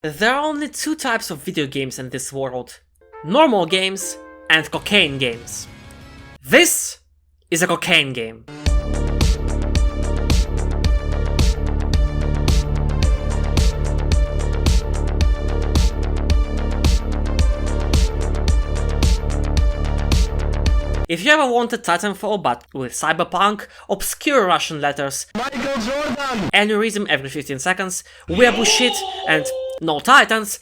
There are only two types of video games in this world: normal games and cocaine games. This is a cocaine game. If you ever wanted Titanfall but with cyberpunk, obscure Russian letters, Michael Jordan, aneurysm every 15 seconds, weird bullshit, and no titans,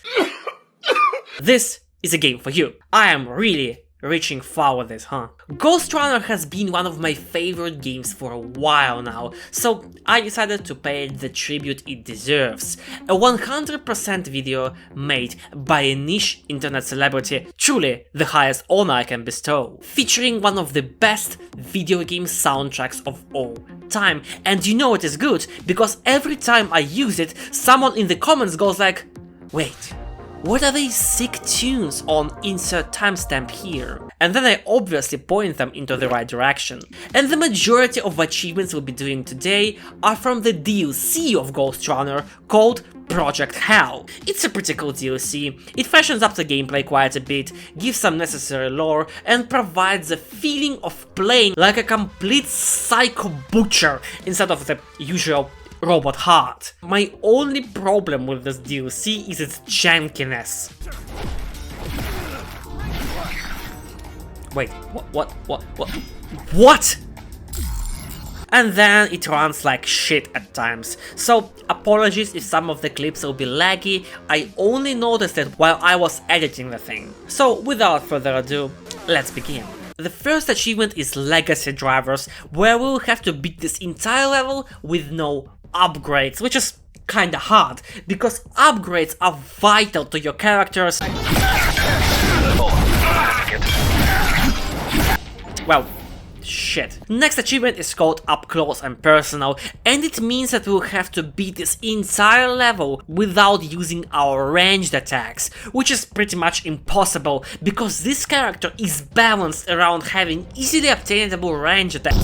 this is a game for you. I am really reaching far with this, huh? Ghostrunner has been one of my favorite games for a while now, so I decided to pay it the tribute it deserves. A 100% video made by a niche internet celebrity, truly the highest honor I can bestow, featuring one of the best video game soundtracks of all time. And you know it is good, because every time I use it, someone in the comments goes like, wait, what are these sick tunes on insert timestamp here? And then I obviously point them into the right direction. And the majority of achievements we'll be doing today are from the DLC of Ghostrunner called Project Hell. It's a pretty cool DLC, it fashions up the gameplay quite a bit, gives some necessary lore, and provides a feeling of playing like a complete psycho butcher instead of the usual robot heart. My only problem with this DLC is its jankiness. Wait, what? And then it runs like shit at times, so apologies if some of the clips will be laggy. I only noticed it while I was editing the thing. So without further ado, let's begin. The first achievement is Legacy Drivers, where we'll have to beat this entire level with no upgrades, which is kinda hard, because upgrades are vital to your characters. Well, shit. Next achievement is called Up Close and Personal, and it means that we'll have to beat this entire level without using our ranged attacks, which is pretty much impossible, because this character is balanced around having easily obtainable ranged attacks.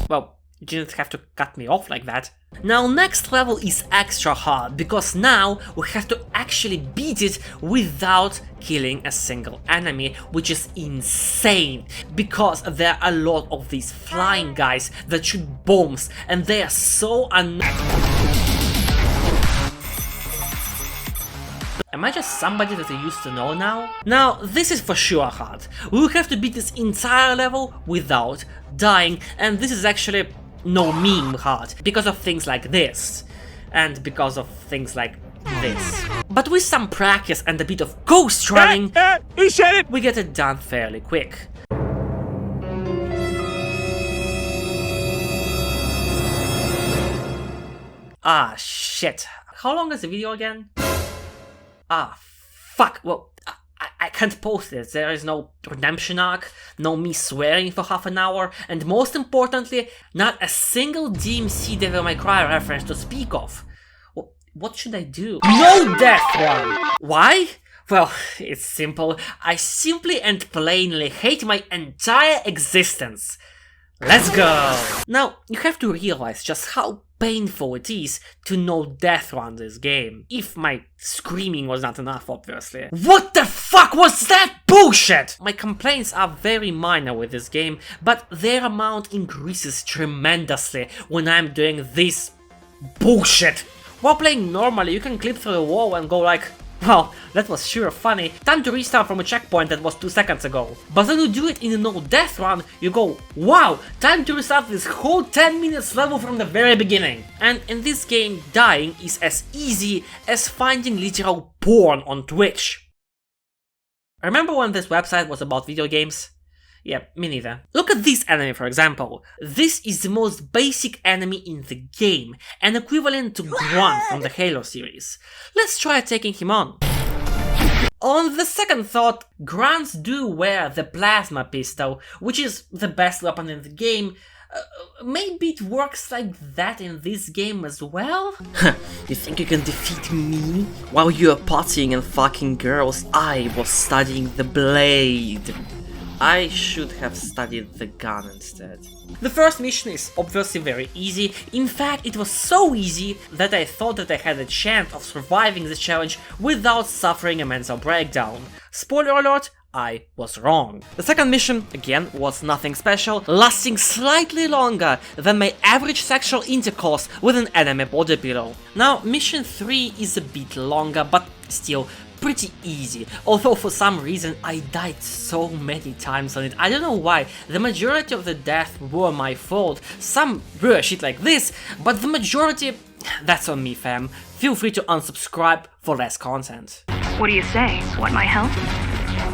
Well, you didn't have to cut me off like that. Now, next level is extra hard, because now we have to actually beat it without killing a single enemy, which is insane, because there are a lot of these flying guys that shoot bombs, and they are so Am I just somebody that I used to know now? Now, this is for sure hard. We'll have to beat this entire level without dying, and this is actually no meme hard, because of things like this, and because of things like this. But with some practice and a bit of ghost running, he said it! We get it done fairly quick. Ah, shit. How long is the video again? Ah, fuck. Well, I can't post it. There is no redemption arc, no me swearing for half an hour, and most importantly, not a single DMC Devil May Cry reference to speak of. What should I do? No death one! Why? Well, it's simple. I simply and plainly hate my entire existence. Let's go! Now, you have to realize just how painful it is to no death run this game. If my screaming was not enough, obviously. What the fuck was that bullshit? My complaints are very minor with this game, but their amount increases tremendously when I'm doing this bullshit. While playing normally, you can clip through the wall and go like, well, that was sure funny. Time to restart from a checkpoint that was 2 seconds ago. But when you do it in a no death run, you go, wow, time to restart this whole 10 minutes level from the very beginning. And in this game, dying is as easy as finding literal porn on Twitch. Remember when this website was about video games? Yeah, me neither. Look at this enemy, for example. This is the most basic enemy in the game, an equivalent to Grunt from the Halo series. Let's try taking him on. On the second thought, Grunts do wear the plasma pistol, which is the best weapon in the game. Maybe it works like that in this game as well? You think you can defeat me? While you are partying and fucking girls, I was studying the blade. I should have studied the gun instead. The first mission is obviously very easy. In fact, it was so easy that I thought that I had a chance of surviving this challenge without suffering a mental breakdown. Spoiler alert, I was wrong. The second mission, again, was nothing special, lasting slightly longer than my average sexual intercourse with an anime body pillow. Now, mission 3 is a bit longer, but still pretty easy, although for some reason I died so many times on it. I don't know why. The majority of the deaths were my fault. Some were shit like this, but the majority, that's on me, fam. Feel free to unsubscribe for less content. What do you say? Want my help?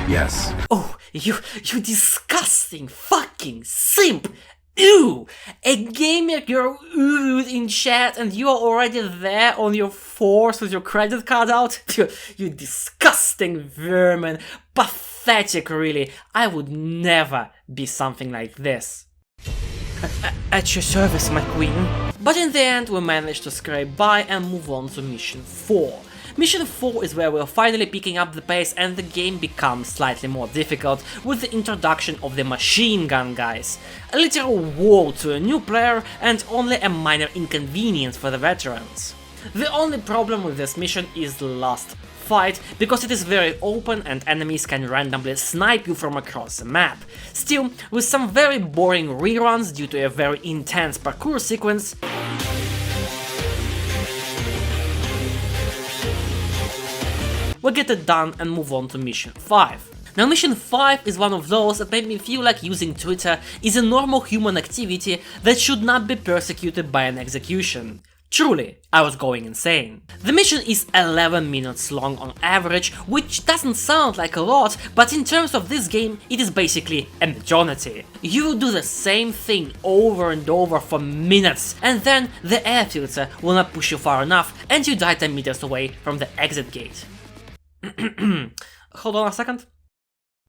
Yes. Oh, you disgusting fucking simp! Ew! A gamer girl oohed in chat and you are already there on your force with your credit card out? You disgusting vermin! Pathetic, really. I would never be something like this. At your service, my queen. But in the end, we managed to scrape by and move on to mission 4. Mission 4 is where we're finally picking up the pace and the game becomes slightly more difficult with the introduction of the machine gun guys. A literal war to a new player and only a minor inconvenience for the veterans. The only problem with this mission is the last fight, because it is very open and enemies can randomly snipe you from across the map. Still, with some very boring reruns due to a very intense parkour sequence, we get it done and move on to mission 5. Now mission 5 is one of those that made me feel like using Twitter is a normal human activity that should not be persecuted by an execution. Truly, I was going insane. The mission is 11 minutes long on average, which doesn't sound like a lot, but in terms of this game, it is basically an eternity. You do the same thing over and over for minutes, and then the air filter will not push you far enough, and you die 10 meters away from the exit gate. Hold on a second.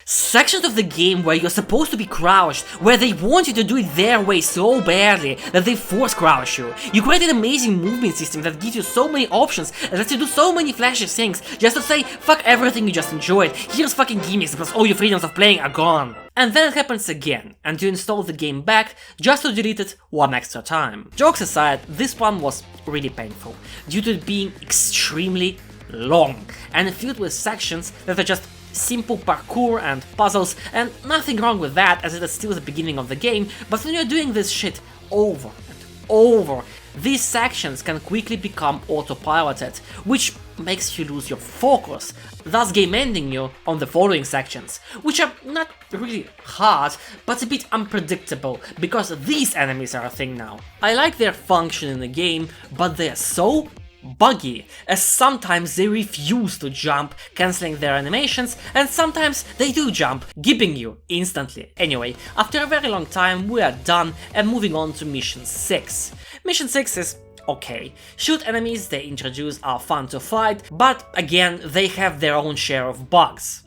Sections of the game where you're supposed to be crouched, where they want you to do it their way so badly that they force crouch you. You create an amazing movement system that gives you so many options and lets you do so many flashy things just to say fuck everything you just enjoyed, here's fucking gimmicks because all your freedoms of playing are gone. And then it happens again, and you install the game back just to delete it one extra time. Jokes aside, this one was really painful, due to it being extremely long and filled with sections that are just simple parkour and puzzles, and nothing wrong with that as it is still the beginning of the game, but when you're doing this shit over and over, these sections can quickly become autopiloted, which makes you lose your focus, thus game ending you on the following sections, which are not really hard, but a bit unpredictable, because these enemies are a thing now. I like their function in the game, but they are so buggy, as sometimes they refuse to jump, cancelling their animations, and sometimes they do jump, gibbing you instantly. Anyway, after a very long time we are done and moving on to mission 6. Mission 6 is okay. Shoot enemies they introduce are fun to fight, but again they have their own share of bugs.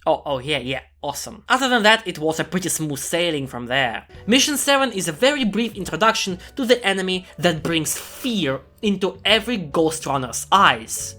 Oh yeah, awesome. Other than that, it was a pretty smooth sailing from there. Mission 7 is a very brief introduction to the enemy that brings fear into every Ghostrunner's eyes.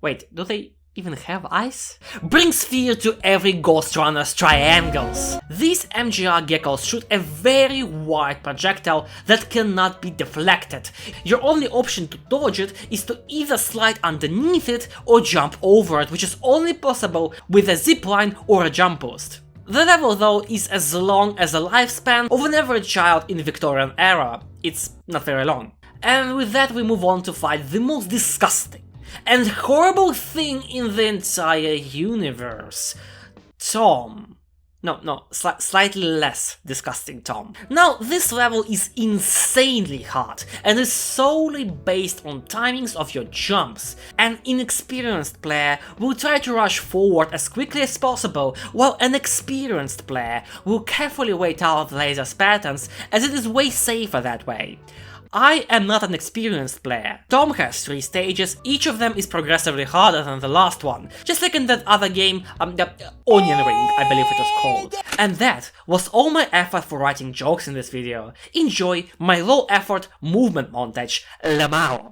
Wait, do they even have eyes? Brings fear to every Ghostrunner's triangles. These MGR geckos shoot a very wide projectile that cannot be deflected. Your only option to dodge it is to either slide underneath it or jump over it, which is only possible with a zipline or a jump boost. The level though is as long as the lifespan of an average child in the Victorian era. It's not very long. And with that we move on to fight the most disgusting and horrible thing in the entire universe. Tom. No, slightly less disgusting Tom. Now, this level is insanely hard and is solely based on timings of your jumps. An inexperienced player will try to rush forward as quickly as possible, while an experienced player will carefully wait out the laser's patterns, as it is way safer that way. I am not an experienced player. Tom has 3 stages, each of them is progressively harder than the last one, just like in that other game, the Onion Ring, I believe it was called. And that was all my effort for writing jokes in this video. Enjoy my low effort movement montage, Lamau.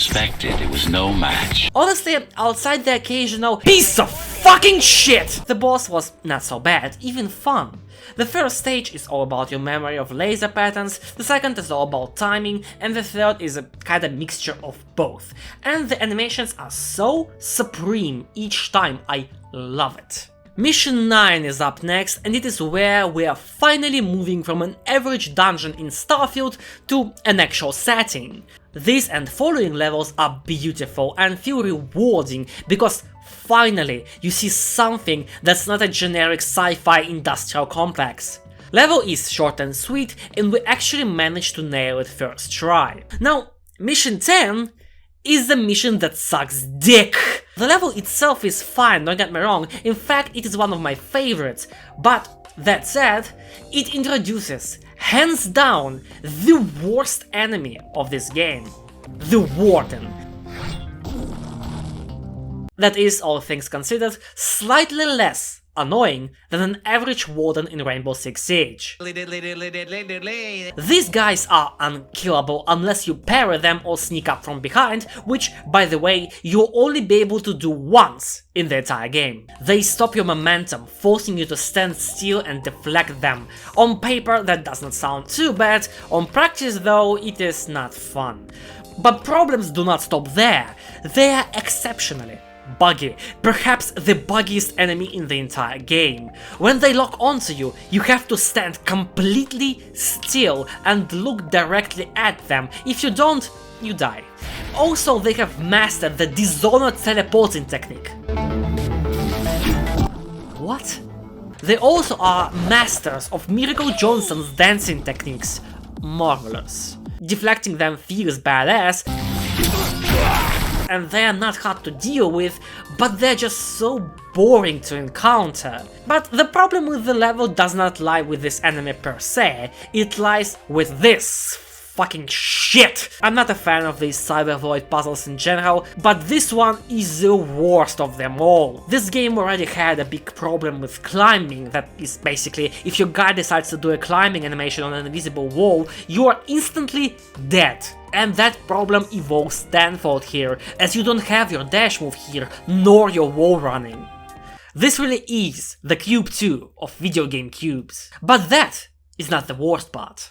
suspected it was no match. Honestly, outside the occasional piece of fucking shit, the boss was not so bad, even fun. The first stage is all about your memory of laser patterns, the second is all about timing, and the third is a kinda mixture of both. And the animations are so supreme each time, I love it. Mission 9 is up next, and it is where we are finally moving from an average dungeon in Starfield to an actual setting. These and following levels are beautiful and feel rewarding because finally you see something that's not a generic sci-fi industrial complex. Level is short and sweet, and we actually managed to nail it first try. Now, Mission 10 is the mission that sucks dick. The level itself is fine, don't get me wrong, in fact it is one of my favorites, but that said, it introduces, hands down, the worst enemy of this game, the Warden. That is, all things considered, slightly less annoying than an average Warden in Rainbow Six Siege. These guys are unkillable unless you parry them or sneak up from behind, which, by the way, you'll only be able to do once in the entire game. They stop your momentum, forcing you to stand still and deflect them. On paper that does not sound too bad, on practice though it is not fun. But problems do not stop there, they are exceptionally buggy, perhaps the buggiest enemy in the entire game. When they lock onto you, you have to stand completely still and look directly at them. If you don't, you die. Also, they have mastered the Dishonored teleporting technique. What? They also are masters of Miracle Johnson's dancing techniques. Marvelous. Deflecting them feels badass, and they are not hard to deal with, but they're just so boring to encounter. But the problem with the level does not lie with this enemy per se, it lies with this fucking shit. I'm not a fan of these Cyber Void puzzles in general, but this one is the worst of them all. This game already had a big problem with climbing, that is basically, if your guy decides to do a climbing animation on an invisible wall, you are instantly dead. And that problem evolves tenfold here, as you don't have your dash move here, nor your wall running. This really is the Cube 2 of video game cubes. But that is not the worst part.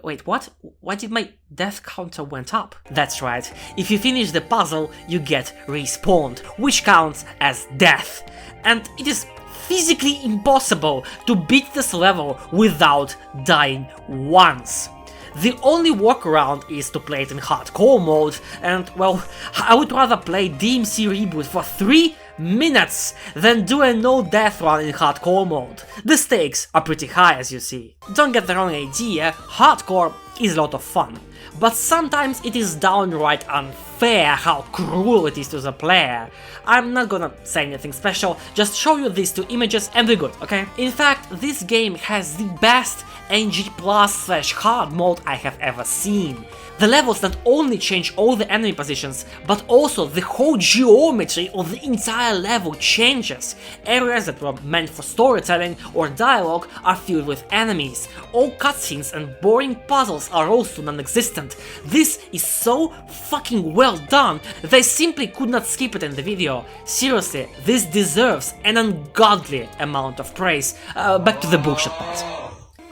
Wait, what? Why did my death counter went up? That's right, if you finish the puzzle, you get respawned, which counts as death. And it is physically impossible to beat this level without dying once. The only workaround is to play it in hardcore mode, and well, I would rather play DMC Reboot for 3 minutes than do a no death run in hardcore mode. The stakes are pretty high, as you see. Don't get the wrong idea, hardcore is a lot of fun, but sometimes it is downright unfair how cruel it is to the player. I'm not gonna say anything special, just show you these 2 images and we're good, okay? In fact, this game has the best NG+/hard mode I have ever seen. The levels not only change all the enemy positions, but also the whole geometry of the entire level changes. Areas that were meant for storytelling or dialogue are filled with enemies. All cutscenes and boring puzzles are also non-existent. This is so fucking well done, they simply could not skip it in the video. Seriously, this deserves an ungodly amount of praise. Back to the bullshit part.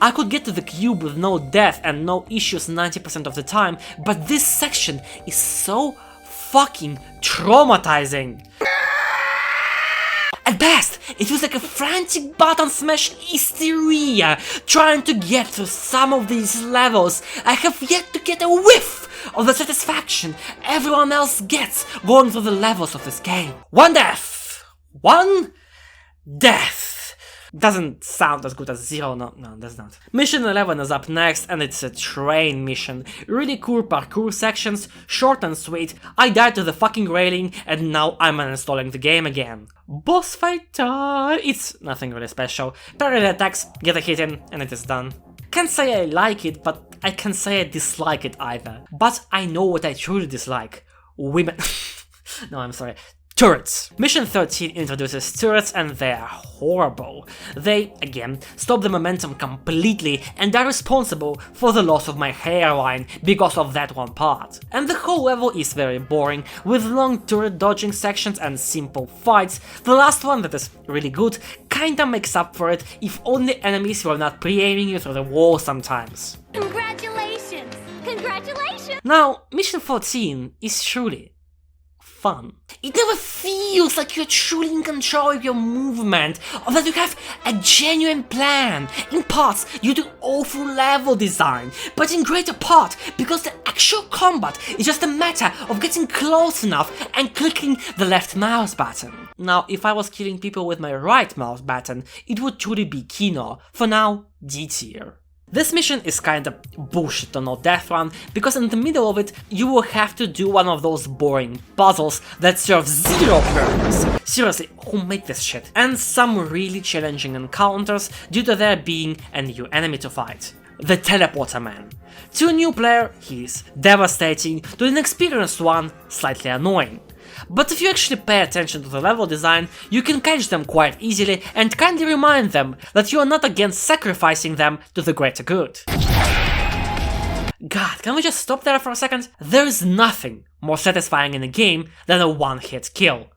I could get to the cube with no death and no issues 90% of the time, but this section is so fucking traumatizing. At best, it feels like a frantic button smash hysteria trying to get through some of these levels. I have yet to get a whiff of the satisfaction everyone else gets going through the levels of this game. One death. Doesn't sound as good as 0, no, that's not. Mission 11 is up next, and it's a train mission. Really cool parkour sections, short and sweet. I died to the fucking railing, and now I'm uninstalling the game again. Boss fight time! It's nothing really special. Parry the attacks, get a hit in, and it is done. Can't say I like it, but I can't say I dislike it either. But I know what I truly dislike. Women. No, I'm sorry. Turrets. Mission 13 introduces turrets and they're horrible. They, again, stop the momentum completely and are responsible for the loss of my hairline because of that one part. And the whole level is very boring, with long turret dodging sections and simple fights. The last one, that is really good, kinda makes up for it if only enemies were not pre-aiming you through the wall sometimes. Congratulations! Congratulations! Now, Mission 14 is truly fun. It never feels like you're truly in control of your movement, or that you have a genuine plan. In parts, you do awful level design, but in greater part, because the actual combat is just a matter of getting close enough and clicking the left mouse button. Now, if I was killing people with my right mouse button, it would truly be Kino. For now, D tier. This mission is kinda bullshit on no death run, because in the middle of it, you will have to do one of those boring puzzles that serve zero purpose. Seriously, who made this shit? And some really challenging encounters due to there being a new enemy to fight. The Teleporter Man. To a new player, he's devastating, to an experienced one, slightly annoying. But if you actually pay attention to the level design, you can catch them quite easily and kindly remind them that you are not against sacrificing them to the greater good. God, can we just stop there for a second? There is nothing more satisfying in a game than a one-hit kill.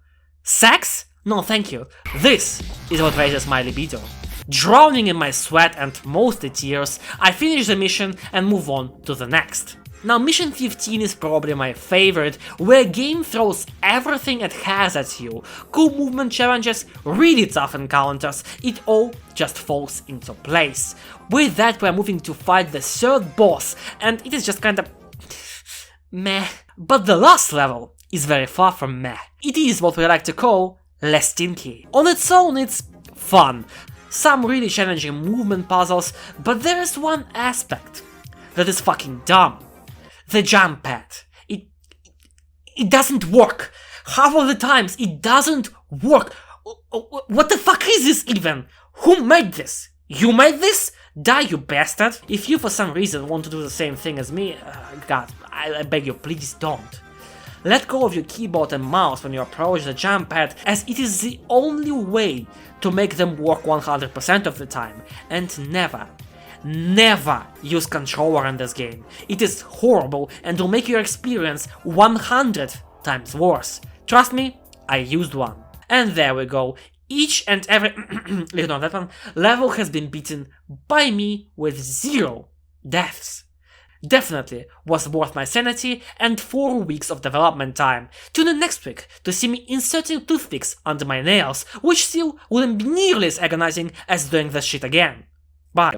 Sex? No thank you. This is what raises my libido. Drowning in my sweat and mostly tears, I finish the mission and move on to the next. Now, Mission 15 is probably my favorite, where a game throws everything it has at you. Cool movement challenges, really tough encounters, it all just falls into place. With that, we're moving to fight the third boss, and it is just kinda meh. But the last level is very far from meh. It is what we like to call less stinky. On its own, it's fun. Some really challenging movement puzzles, but there is one aspect that is fucking dumb. The jump pad. It doesn't work. Half of the times it doesn't work. What the fuck is this even? Who made this? You made this? Die, you bastard. If you for some reason want to do the same thing as me, God, I beg you, please don't. Let go of your keyboard and mouse when you approach the jump pad, as it is the only way to make them work 100% of the time, and never use controller in this game. It is horrible and will make your experience 100 times worse. Trust me, I used one. And there we go. Each and every ignore that one, level has been beaten by me with 0 deaths. Definitely was worth my sanity and 4 weeks of development time. Tune in next week to see me inserting toothpicks under my nails, which still wouldn't be nearly as agonizing as doing this shit again. Bye.